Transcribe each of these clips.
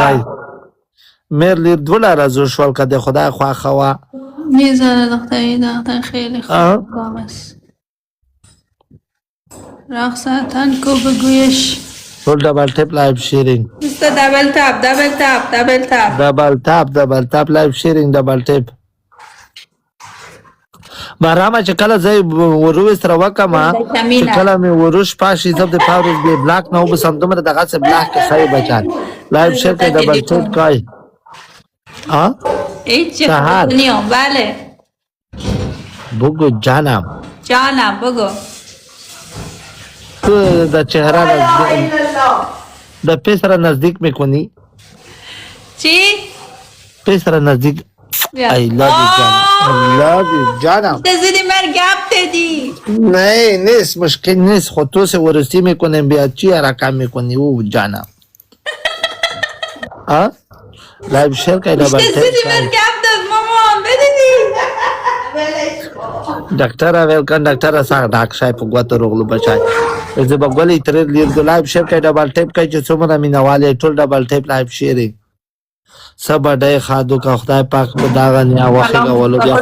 کای میر لیر $2 شوال که ده خدای خواه خوا میذاره دختری خیلی خوب است. رقصتن کو بگویش. طول دبل تپ لایف شیرینگ Mr. Double tap. دبل تپ لایف شیرینگ دبل تپ بارامه چې کله زه ورو سره وکم چې کله مې وروش پاشي زه د پاورز به بلاک نه وبسم دومره دغه څه بلاک کې خای بچان لایف شیر کې دبل ټیپ کای ها نیو بله بگو جانم بگو تو د چهره نزدیک د پیسره نزدیک میکنی چی؟ پیسره نزدیک I love you جانم زدی من گپ دادی نه نیست مشکل نیست خود تو سه ورستی میکنیم بیا چی رقم میکنی او جانم ها لایو شیر که دبل زدی من گپ داد مامان بدیدی ډاکټر ویلکم ډاکټر سره ډاک شای په غوته روغلو بچای زه به ګولې تر لیر د لایو شیر که ډبل ټیپ کوي چې څومره مینواله ټول ډبل ټیپ لایو شیرینګ سبا ډای خادو کا خدای پاک په داغه نیا واخه ولو بیا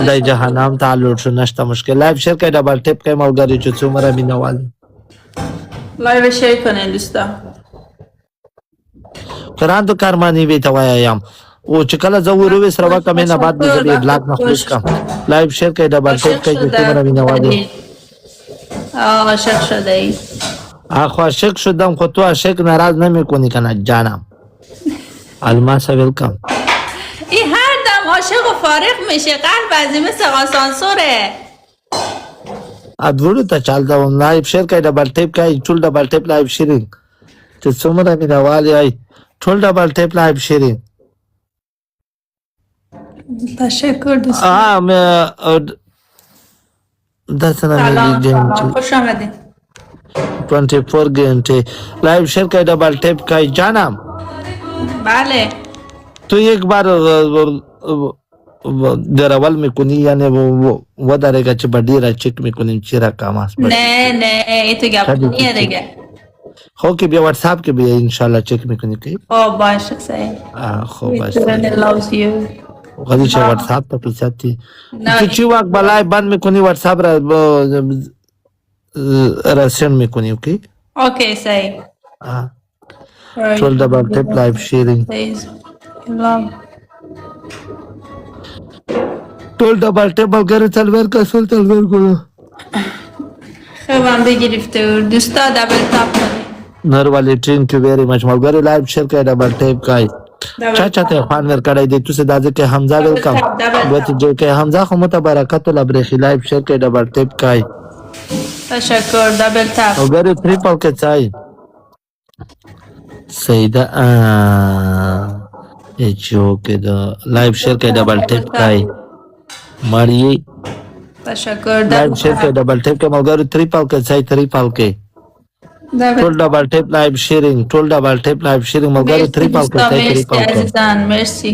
دای جهنم تعالی شو نشته مشکل لایو شیر که ډبل ټیپ کوي ملګری چې څومره مینواله لایو شیر کنه دوستا قران تو کارمانی وی توایم او چې کله زه ورو سره وکم نه بعد دې بلاک نه خلاص کم لایو شیر کې ډبل ټیپ کوي چې څومره مینواله عاشق شده ای عاشق شدم خود تو عاشق ناراض نمیکنی کنه جانم الماس ویلکم این هر دم عاشق و فارغ میشه قلب ازی مثل آسانسوره ادوړو ته چال دا لایو شیر کې ډبل ټیپ کوي ټول ډبل ټیپ لایو شیرینګ چې څومره مینواله ای ټول ډبل ټیپ لایو شیرینګ تشکر دوست سلام خوش آمدید 24 घंटे live share का double tap का जानम بله तो एक बार दरावल में कुनी यानी वो दरेगा च बडीरा चेक में कुनी चिरा कामास نه تو گپ نیه دیگه خو کې بیا واتس اپ کې بیا ان شاء الله چेक में कुनी کوي او باشه صحیح خو باشه loves you غلی چې واتس اپ ته پیساتي چې وخت بلای بند में कुनी واتس اپ رسن में कुनी ओके اوکی صحیح ټول ډبل ټیپ لایو شیرینګ ټول ډبل ټیپ ملګری تلور کسل تلور ګلو خوام بگرفته دوستا دبل تاپ کنی نر والی تھینک یو ویری مچ ملګری لایو شیر کړه ډبل ټیپ کای چا ته خوان ور کړای دی تاسو دازه کې حمزه ویلکم وته جو کې حمزه خو متبرکات الابرخی لایو شیر کړه ډبل ټیپ کای تشکر دبل تاپ وګوره ټریپل کې چای سیدا جو کې دا لایو شیر کړه ډبل ټیپ کای ماری تشکر لایو شیر کړه ډبل ټیپ کې ملګری ټریپل کې چای ټریپل کې ټول ډبل ټیپ لایو شیرینګ ټول ډبل ټیپ لایو شیرینګ ملګری ټریپل کې چای ټریپل کې عزیزان مرسی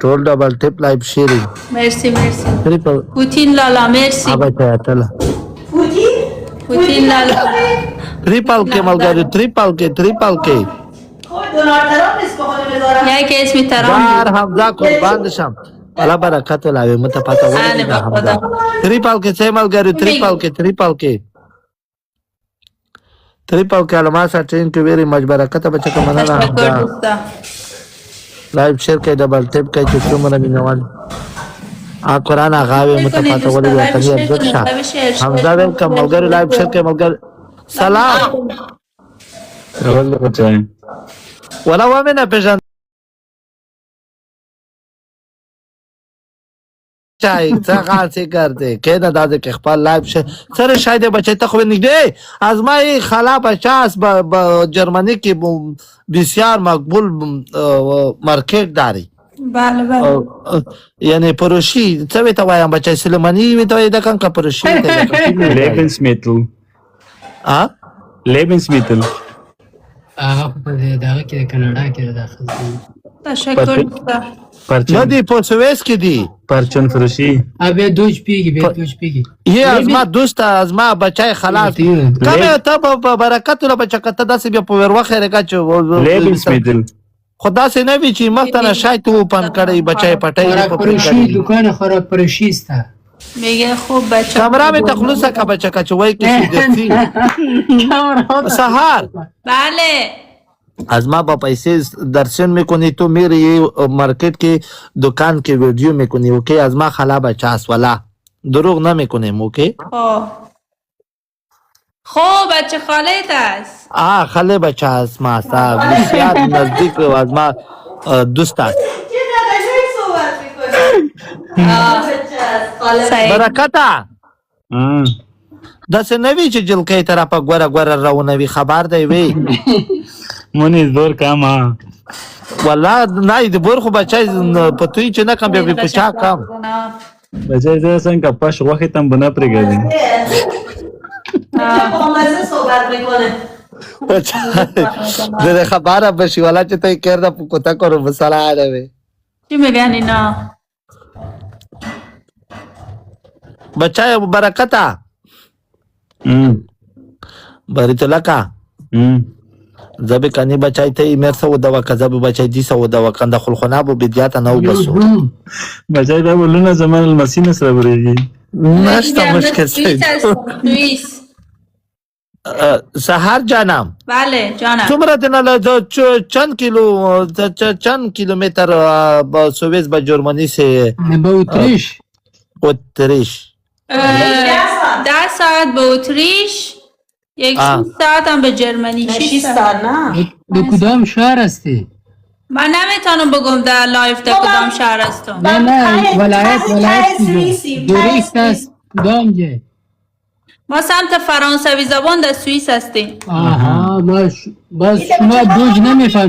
ټول ډبل ټیپ لایو شیرینګ مرسی ټریپل پوتین لالا مرسی ابا ته تل پوتین لالا ټریپل کې ملګری ټریپل کې یا که اسمی ترام بار حمزه قربان شم الله برکت لاوي مت پتا وایي ټریپل کې څه ملګری ټریپل کې علما ساتین کې ویری مجبرکت بچا کمنه نه لایو شیر کې ډبل ټیپ کې چې څومره مینوال قرآن غاوي مت پتا وایي کني عبد شاه حمزه ویلکم ملګری لایو شیر کې ملګری سلام ولا ومنه پېژن چای څنګه څه کرتے کینه دازه کې خپل لایو سره شاید بچی ته خو نږدې از ما خلا 50 جرمنی کې بسیار مقبول مارکیټ داري بله یعنی پروشی څه وته وایم بچی سلیمانی وته د کان کا پروشی Lebensmittel Lebensmittel هغه په دغه کې د کاناډا کې داخل تشکر استاد. نه دی په سوئیس کې دی پرچون فروشی. ابه دوج پیگی به دوج پیگی یه از ما دوست از ما بچای خلاص کمه ته په برکت له بچکته داسې بیا په ور وخره کا چې Lebensmittel. خدا سي نه وی چې مختنه شاید تو پن کړی بچای پټای خراب په پرشی دکان خراب پرشی است میگه خوب بچه کمره می تخلصه کا بچکا چې وای کې دسی سهار بله از ما با پیسه درشن میکنی تو میری مارکت کی دکان کی ویدیو میکنی اوکی از ما خلا بچه است ولا دروغ نمیکنیم اوکی خوب بچه خالت است خاله بچه است ما است بسیار نزدیک و از ما دوست است برکتا داسې نوی چې جلکې طرفه ګوره ګوره راونوي خبر دی وی مونږ زور کاما والله نه د بور خو بچای په توی چې نه کم بیا په چا کم بچای زه څنګه پښ وخت تم بنا پرګردم د خبره بشي ولا چې ته کړه په کوتا کورو مساله اړه چی میگن اینا بچای برکتا بریت لکا زبی کنی بچای ته مرسه و دوا کذب بچای دیسه و دوا کنده خلخونه بو بدیات نه وبسو بچای دا ولونه زمان المسین سره ورېږي نشته مشکل سویس سهار جانم بله جانم تومره دناله چند کیلومتر با سوئیس با جرمنی سے با اتریش 10 ساعت به اتریش 6 ساعت هم به جرمنی 6 ساعت نه دو کدام شهر هستی؟ من نمیتونم بگم در لایف در کدام شهر هستم نه ولایت دوریست است کدام جه؟ ما سمت فرانسوی زبان در سوئیس هستیم آها باز شما دوج نمیفهم